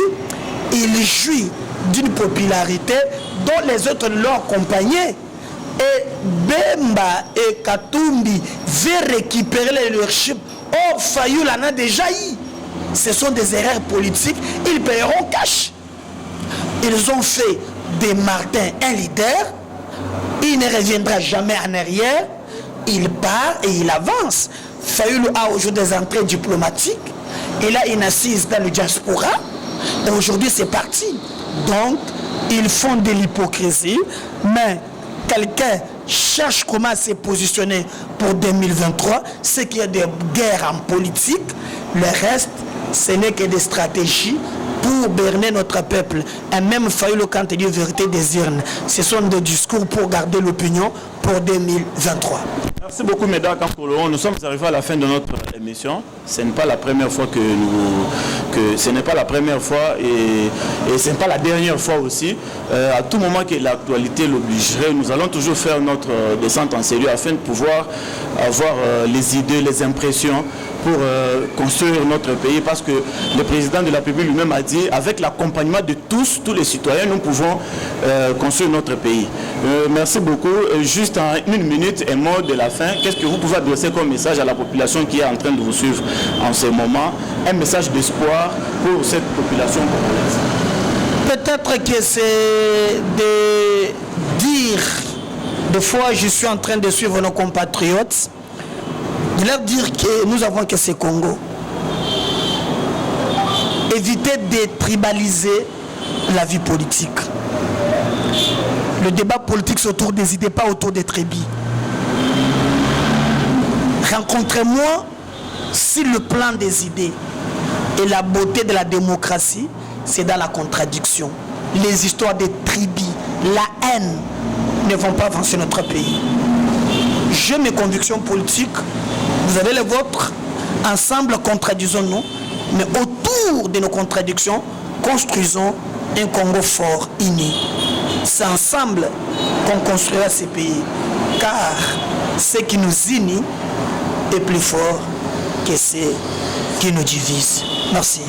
il jouit d'une popularité dont les autres l'ont accompagné. Et Bemba et Katumbi veulent récupérer le leadership. Or, Fayoulou en a déjà eu. Ce sont des erreurs politiques. Ils paieront cash. Ils ont fait de Martin un leader. Il ne reviendra jamais en arrière. Il part et il avance. Fayoulou a aujourd'hui des entrées diplomatiques. Il a une assise dans le diaspora. Et aujourd'hui, c'est parti. Donc, ils font de l'hypocrisie. Mais quelqu'un cherche comment se positionner pour 2023. C'est qu'il y a des guerres en politique. Le reste, ce n'est que des stratégies pour berner notre peuple. Et même Fayoulou, quand il dit vérité des urnes, ce sont des discours pour garder l'opinion pour 2023. Merci beaucoup, mesdames. Nous sommes arrivés à la fin de notre émission. Ce n'est pas la première fois ce n'est pas la première fois et ce n'est pas la dernière fois aussi. À tout moment que l'actualité l'obligerait, nous allons toujours faire notre descente en sérieux afin de pouvoir avoir les idées, les impressions pour construire notre pays, parce que le président de la République lui-même a dit, avec l'accompagnement de tous les citoyens, nous pouvons construire notre pays. Merci beaucoup. Juste en une minute, un mot de la fin, qu'est-ce que vous pouvez adresser comme message à la population qui est en train de vous suivre en ce moment? Un message d'espoir pour cette population congolaise. Peut-être que c'est de dire, des fois je suis en train de suivre nos compatriotes, de leur dire que nous avons que ce Congo. Éviter de tribaliser la vie politique. Le débat politique c'est autour des idées, pas autour des tribus. Rencontrez-moi sur le plan des idées. Et la beauté de la démocratie, c'est dans la contradiction. Les histoires des tribus, la haine ne vont pas avancer notre pays. J'ai mes convictions politiques, vous avez les vôtres. Ensemble, contradisons-nous, mais autour de nos contradictions, construisons un Congo fort, uni. C'est ensemble qu'on construira ces pays, car ce qui nous unit est plus fort que ce qui nous divise. Merci.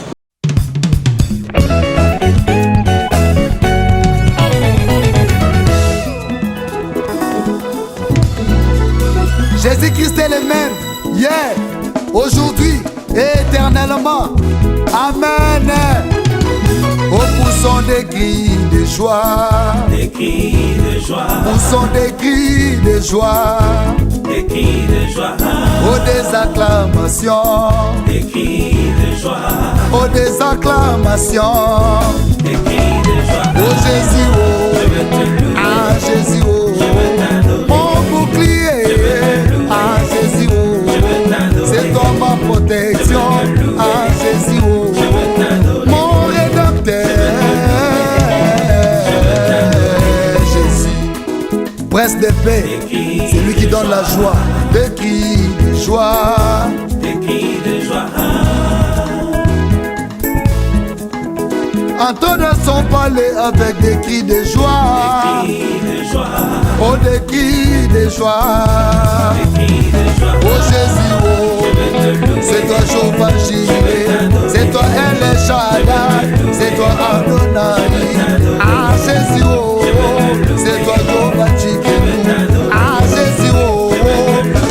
Hier, aujourd'hui et éternellement. Amen. Au poussons des cris de joie. Des cris de joie. Poussons des cris de joie. Des cris de joie. Oh des acclamations. Des cris de joie. Oh des acclamations. Des cris de joie. Oh Jésus, oh. Ah Jésus, oh. Mon bouclier. Ah Jésus, oh. C'est toi ma protection. Ah Jésus, oh. Mon rédempteur. Jésus. Prince de paix. C'est lui qui donne la joie. Des cris de joie. Des cris de joie. Entre dans son palais avec des cris de joie. Des cris de joie. Oh des cris de joie. Des cris de joie. Oh Jésus, oh. C'est toi Jehovah Jireh. C'est toi El Shaddai. C'est toi Adonai. Ah Jésus, oh. C'est toi Jehovah Tsidkenu. Ah Jésus, oh.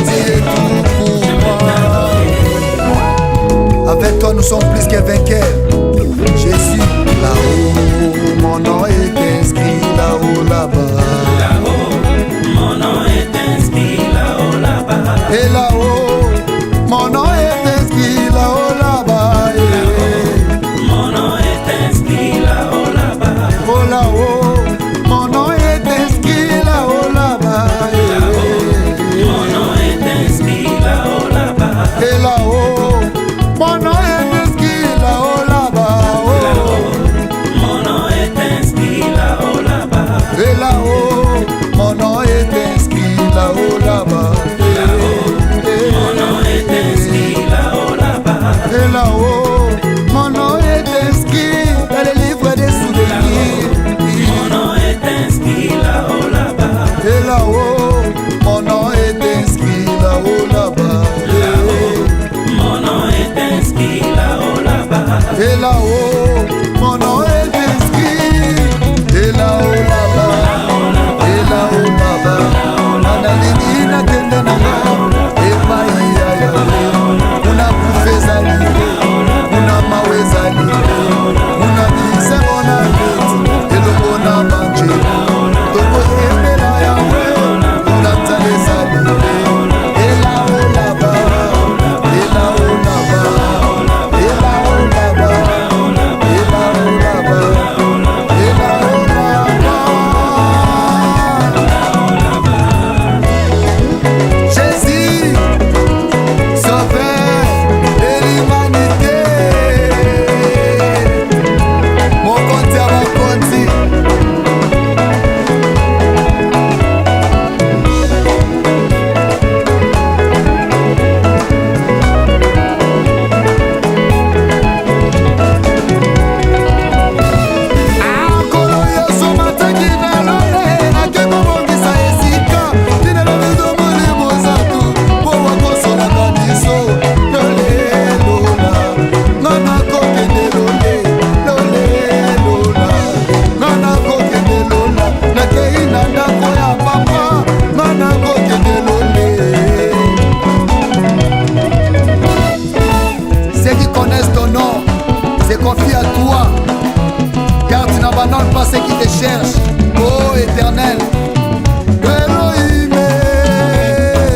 Tu es tout pour moi. Avec toi nous sommes plus que vainqueurs. Jésus, là-haut, mon nom est inscrit là-haut, là-bas. Là-haut, mon nom est inscrit là-haut, là-bas. Et là-haut, mon nom est inscrit là-haut, là-bas. Là-haut, mon nom est inscrit là-haut, là-bas. Oh là-haut, mon nom est inscrit là-haut, là-bas. Là-haut, mon nom est inscrit là-haut, là-bas. Et là-haut, mon nom est inscrit là-haut, là-bas. Mon nom est inscrit là-haut, là-bas. Et là-haut, mon nom est inscrit là-haut, là-bas. Là-haut, mon nom est inscrit là-haut, là-bas. Et là-haut, mon nom est inscrit dans les livres des souvenirs. Mon nom est inscrit là-haut, là-bas. Et là-haut, mon nom est inscrit là-haut, là-bas. Là-haut, mon nom est inscrit là-haut, là-bas. Et là-haut, mon nom est inscrit. Et là-haut, là-bas. Et là-haut, là-bas. Analini na kende na e maia. Una kufezali. Una mawezali. Una bisebona beti. Elobona banje. Toko embela yawe. Una talezali. Et là-haut, là-bas. Et là-haut, là-bas. Et là-haut, là-bas. Et là-haut, là-bas. Et là-haut, là-bas. Jésus, sauveur de l'humanité. Mon compte à mon compte. Akolo Yesu mataki na lole akema mongisa esika tina lobedo molimo zatu po wakosolaka biso lole lola ngana kokende lole lole lola ngana kokende lola nakei na ndako ya papa ngana kokende lole. Ceux qui connaissent ton nom se confient à toi, car tu n'abandonnes pas ceux qui te cherchent, ô Éternel. Elohim,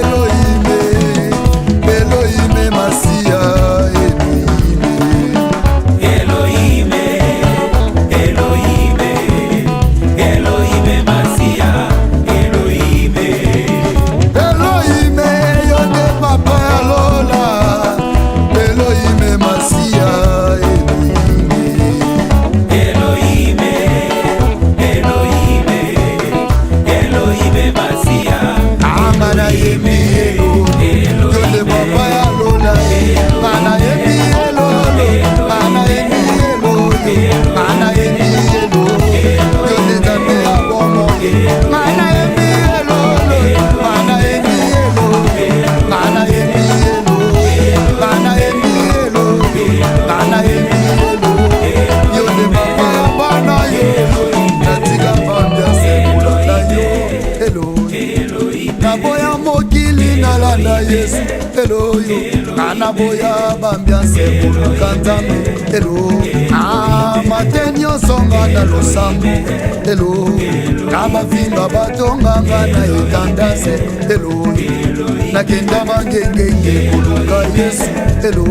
Elohim, Elohim, Massia, Elohim, Elohim, Elohim, Massia, Elohim. Elohim, Yonde Papa Lola, Elohim, Massia, Elohim, Elohim, landa yesu eloyo anaboya bambianse koluka nzambe elo mate nyonso nga na losambo elo na bafinga batonganga na etandase elo nakenda bangengenge koluka yesu elo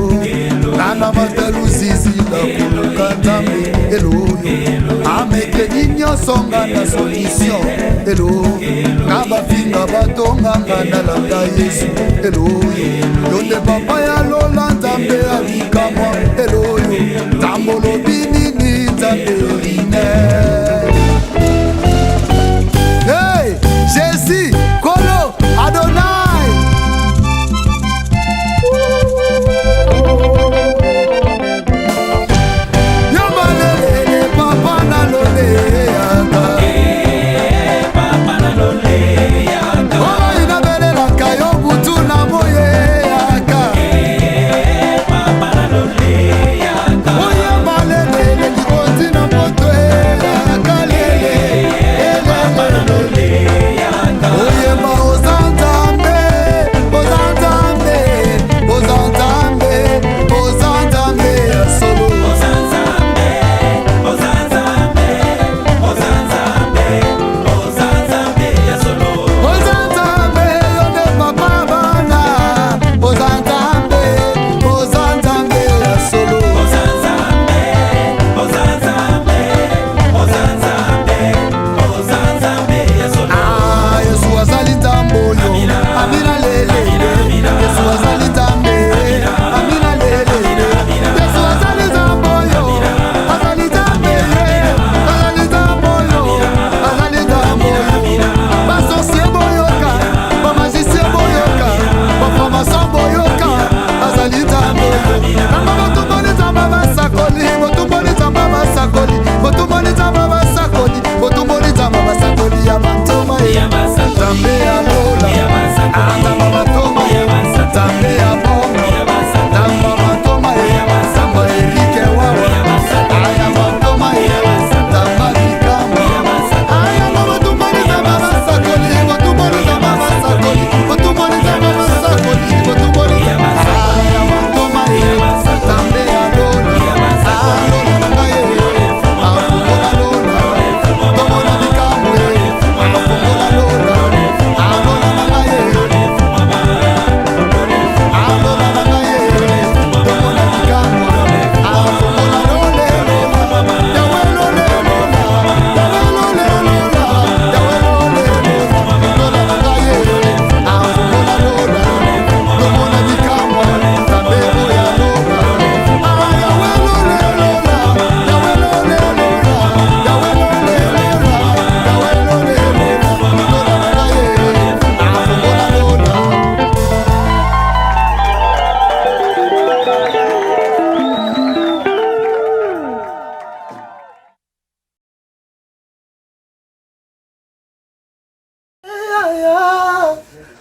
nana matalusizila koluka nzambe eloyo amekeni nyonso nga na solution elo na bafinga batonganga na landa yesu eloyo yonde papa ya lola nzambe alikamwa eloyo tambolo binini nzambe rine hey Jésus Kolo Adonai yamalele papa na lole yanga papa na lole yanga oh inabelelaka yo butu na moye yanga papa na lole yanga oh yamalele likoti na moto yanga lele papa na lole yanga oh yema ozantambe ozantambe ozantambe ozantambe ya solo ozantambe ozantambe ozantambe ozantambe ya solo ozantambe yonde papa bana ozantambe ozantambe ya solo ozantambe ozantambe ozantambe ozantambe ya solo yesu azali ntambo yo amina lele yesu azali ntambe amina lele yesu azali ntambo yo azali ntambe azali ntambo yo azali ntambo yo basorcier boyoka bamagicien boyoka baframason boyoka azali ntambo yo namba botumboli nzamba basakoli botumboli nzamba basakoli botumboli nzamba basakoli botumboli nzamba basakoli ya bantoma ye nzambe ya lola nzamba batoma ye nzambe ya bongo nzamba batoma ye nzamba erike wawa aya batoma ye nzamba likama aya botumboli nzamba basakoli botumboli nzamba basakoli botumboli nzamba basakoli botumboli aya batoma ye nzambe ya lola lola nanga ye afungola lola tomona likambo ye afungola lola alola nanga ye alola nanga ye tomona likambo afungola lole lola yawe lole lola yawe lole lola yawe lole lola nanga ye afungola lola tomona likambo nzambe oya lola yawe lole lola yawe lole lola yawe lole lola yawe lole lola nanga ye afungola lola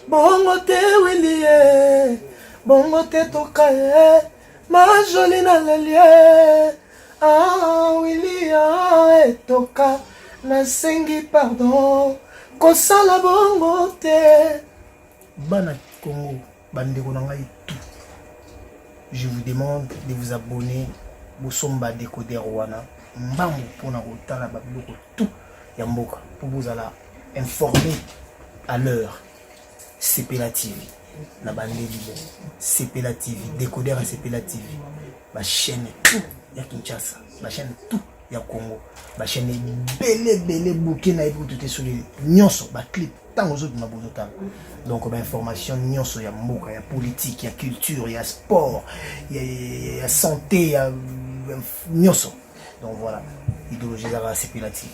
bongo te wilie bongo te toka ye majoli na lelie wilia etoka nasengi pardon kosala bongo te bana Congo bandeko na ngai tout je vous demande de vous abonner bosomba décodeur wana mbambo mpona kotala babiloko tout ya mboka pour vous ala informer à l'heure. Sepela TV na bandeli Sepela TV décodeur à Sepela TV ma chaîne tout ya Kinshasa ma chaîne tout ya Congo ma chaîne belé bouquet na ebu tout sur les nyonso ba clip tant aux autres ma bonota donc ba information nyonso ya mboka ya politique ya culture ya sport ya santé ya nyonso donc voilà idéologie à Sepela TV.